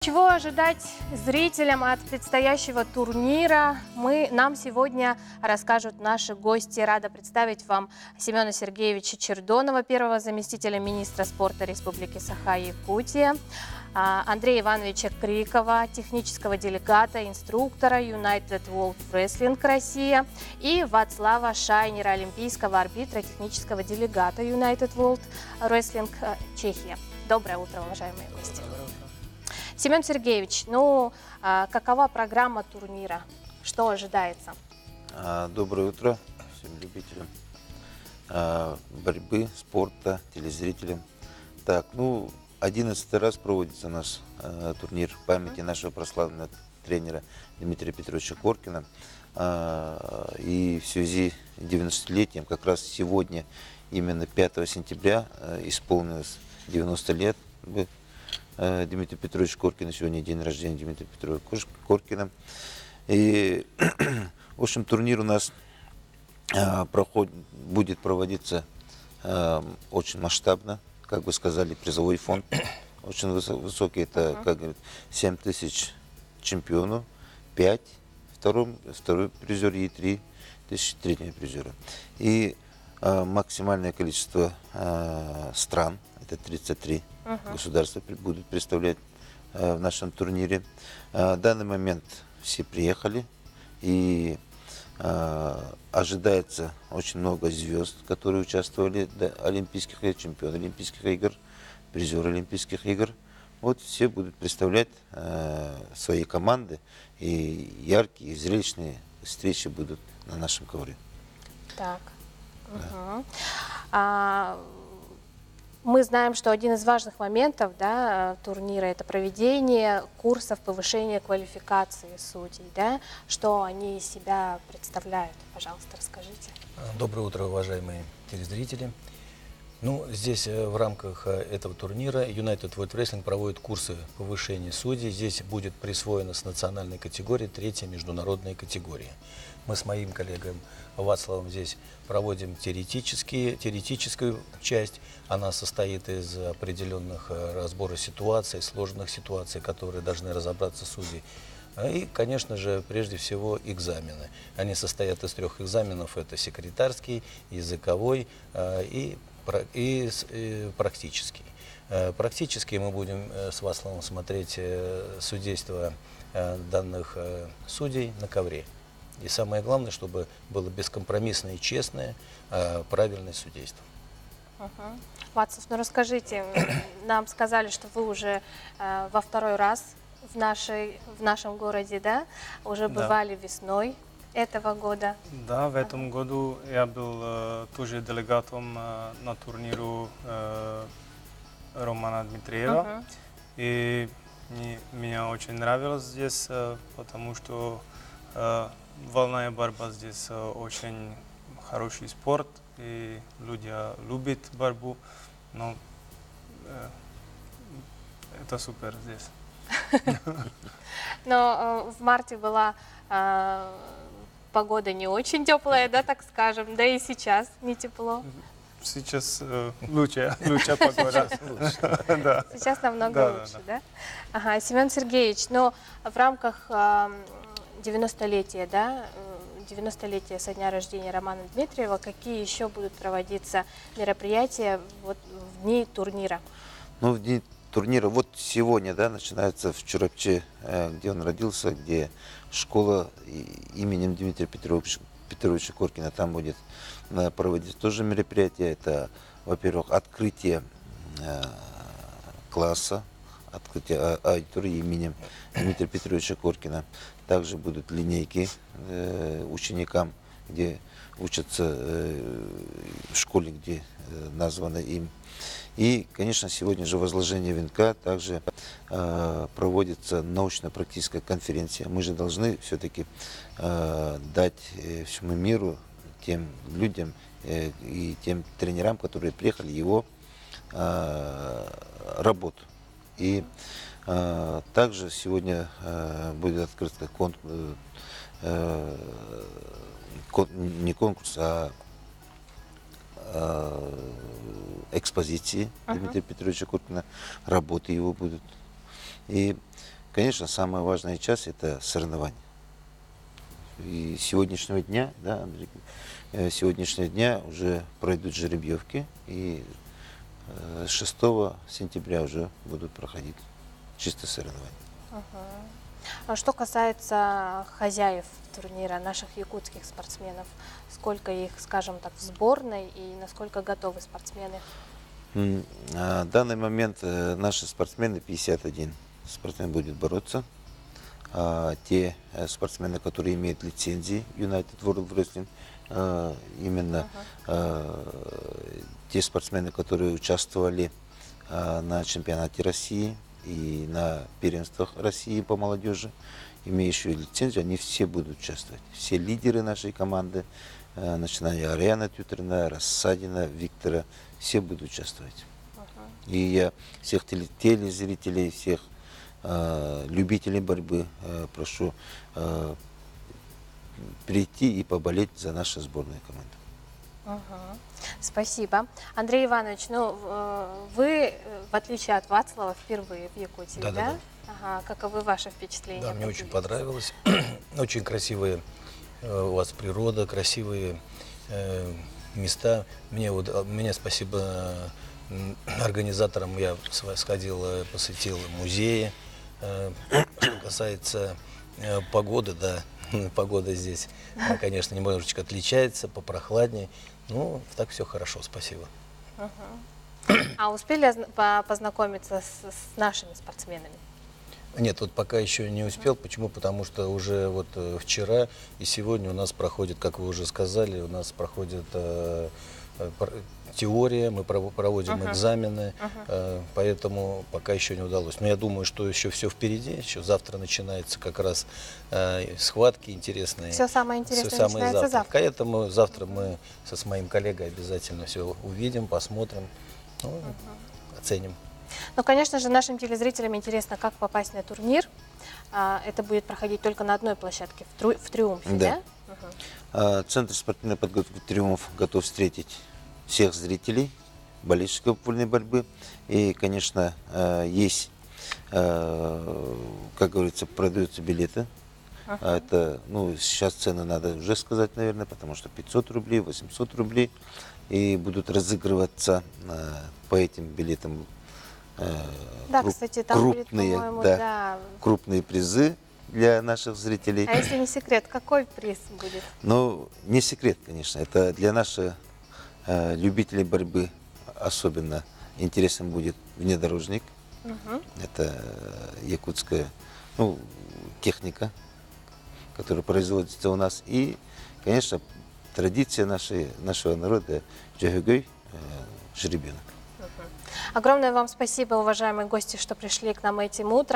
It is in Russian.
Чего ожидать зрителям от предстоящего турнира, нам сегодня расскажут наши гости. Рада представить вам Семена Сергеевича Чердонова, первого заместителя министра спорта Республики Саха-Якутия, Андрея Ивановича Крикова, технического делегата, инструктора United World Wrestling Россия, и Вацлава Шайнера, олимпийского арбитра, технического делегата United World Wrestling Чехия. Доброе утро, уважаемые гости. Семен Сергеевич, какова программа турнира? Что ожидается? Доброе утро всем любителям борьбы, спорта, телезрителям. Так, 11 раз проводится наш турнир памяти нашего прославленного тренера Дмитрия Петровича Коркина. И в связи с 90-летием, как раз сегодня, именно 5 сентября, исполнилось 90 лет Дмитрий Петрович Коркина. Сегодня день рождения Дмитрия Петровича Коркина. И, в общем, турнир у нас будет проводиться очень масштабно. Как вы сказали, призовой фонд очень высокий. Это, как говорят, 7 тысяч чемпионов, 5 второй призер и 3 тысячи третьего призера. И максимальное количество стран, это 33 государства, будут представлять в нашем турнире. В данный момент все приехали, и ожидается очень много звезд, которые участвовали, олимпийских игр, чемпионы Олимпийских игр, призеры Олимпийских игр. Вот все будут представлять свои команды, и яркие, и зрелищные встречи будут на нашем ковре. Так. Мы знаем, что один из важных моментов турнира – это проведение курсов повышения квалификации судей. Что они из себя представляют? Пожалуйста, расскажите. Доброе утро, уважаемые телезрители. Здесь в рамках этого турнира United World Wrestling проводит курсы повышения судей. Здесь будет присвоена с национальной категории 3-я международная категория. Мы с моим коллегой Вацлавом здесь проводим теоретическую часть. Она состоит из определенных разбора ситуаций, сложных ситуаций, которые должны разобраться судьи. И, конечно же, прежде всего экзамены. Они состоят из 3 экзаменов. Это секретарский, языковой и практический. Практически мы будем с Вацлавом смотреть судейство данных судей на ковре. И самое главное, чтобы было бескомпромиссное и честное, правильное судейство. Вацлав, расскажите, нам сказали, что вы уже во 2-й раз в нашем городе, уже бывали весной этого года. Да, в этом году я был тоже делегатом на турниру Романа Дмитриева. И мне очень нравилось здесь, потому что волна борьба здесь очень хороший спорт, и люди любят борьбу, но это супер здесь. Но в марте была погода не очень теплая, так скажем, да и сейчас не тепло. Сейчас лучшая погода. Сейчас намного лучше, да? Ага, Семен Сергеевич, в рамках 90-летия, 90-летия со дня рождения Романа Дмитриева, какие еще будут проводиться мероприятия в дни турнира? В дни турнира, сегодня, начинается в Чурапче, где он родился, где школа именем Дмитрия Петровича Коркина, там будет проводить тоже мероприятие. Это, во-первых, открытие класса, открытие аудитории именем Дмитрия Петровича Коркина. Также будут линейки ученикам, где учатся в школе, где названо им. И, конечно, сегодня же возложение венка, также проводится научно-практическая конференция. Мы же должны все-таки дать всему миру, тем людям и тем тренерам, которые приехали, его работу. И также сегодня будет открыт не конкурс, а экспозиции Дмитрия Петровича Коркина, работы его будут. И конечно, самая важная часть – это соревнования. И с сегодняшнего дня, да, Андрей, с сегодняшнего дня уже пройдут жеребьевки, и 6 сентября уже будут проходить чистые соревнования. А что касается хозяев турнира, наших якутских спортсменов, сколько их, скажем так, в сборной и насколько готовы спортсмены? На данный момент наши спортсмены, 51 спортсмен будет бороться. Те спортсмены, которые имеют лицензии United World Wrestling, именно те спортсмены, которые участвовали на чемпионате России и на первенствах России по молодежи, имеющие лицензию, они все будут участвовать. Все лидеры нашей команды, начиная Ариана Тютерина, Рассадина, Виктора, все будут участвовать. И я всех телезрителей, всех любителей борьбы прошу прийти и поболеть за нашу сборную команду. Спасибо. Андрей Иванович, ну, вы, в отличие от Вацлава, впервые в Якутии, да? Да-да-да. Ага, каковы ваши впечатления? Да, мне очень поделитесь. понравилось. Очень красивые у вас природа, красивые места. Мне спасибо организаторам. Я сходил, посетил музеи. Что касается погоды, да, погода здесь, конечно, немножечко отличается, попрохладнее. Ну, так все хорошо, спасибо. А успели познакомиться с нашими спортсменами? Нет, вот пока еще не успел. Почему? Потому что уже вот вчера и сегодня у нас проходит, как вы уже сказали, у нас проходит теория, мы проводим экзамены, поэтому пока еще не удалось. Но я думаю, что еще все впереди, еще завтра начинается как раз схватки интересные. Все самое интересное Всё самое начинается завтра. Поэтому завтра мы с моим коллегой обязательно все увидим, посмотрим, ну, оценим. Ну, конечно же, нашим телезрителям интересно, как попасть на турнир. Это будет проходить только на одной площадке, в Триумфе, да? Да. Центр спортивной подготовки «Триумф» готов встретить всех зрителей, болельщиков вольной борьбы. И, конечно, есть, как говорится, продаются билеты. Это, ну, сейчас цены надо уже сказать, наверное, потому что 500 рублей, 800 рублей. И будут разыгрываться по этим билетам Да, кстати, там будет, крупные, по-моему, да, да. крупные призы для наших зрителей. А если не секрет, какой приз будет? Ну, не секрет, конечно. Это для наших любителей борьбы особенно интересен будет внедорожник. Это якутская, ну, техника, которая производится у нас. И, конечно, традиция нашего народа – джагюгой, жеребенок. Огромное вам спасибо, уважаемые гости, что пришли к нам этим утром.